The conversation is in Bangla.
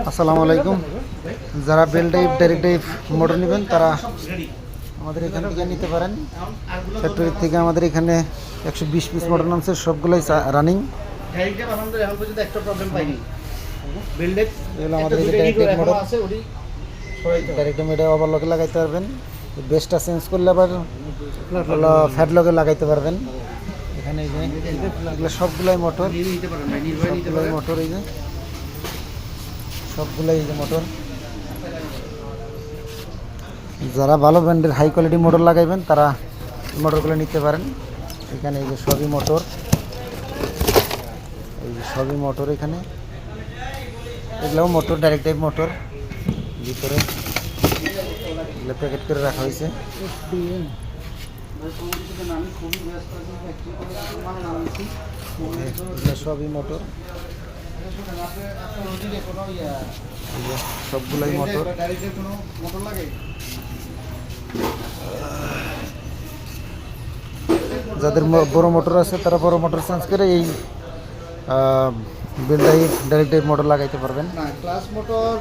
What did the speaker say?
আসসালামু আলাইকুম। যারা bell type direct type motor নেবেন তারা আমাদের এখান থেকে নিতে পারেন। ফ্যাক্টরি থেকে আমাদের এখানে 120 পিস মোটর নামছে, সবগুলোই রানিং। আমাদের ডাইরেক্ট মোটর ডাইরেক্ট এটা ওভারলকে লাগাইতে পারবেন। বেসটা চেঞ্জ করলে আবার ফ্যাট লকে লাগাইতে পারবেন। এখানে এই যে এগুলো সবগুলাই মোটর, সবগুলাই মোটর, এই যে সবগুলাই এই যে মোটর। যারা ভালো ব্র্যান্ডের হাই কোয়ালিটি মোটর লাগাইবেন তারা মোটরগুলো নিতে পারেন। এখানে এই যে সবই মোটর, এই যে সবই মোটর। এখানে এগুলোও মোটর, ডাইরেক্ট টাইপ মোটর। ভিতরে এগুলো প্যাকেট করে রাখা হয়েছে। সবই মোটর, সবগুলাই মোটর। যাদের বড় মোটর আছে তারা বড় মোটর চেঞ্জ করে এই bell type direct type motor লাগাইতে পারবেন। Class motor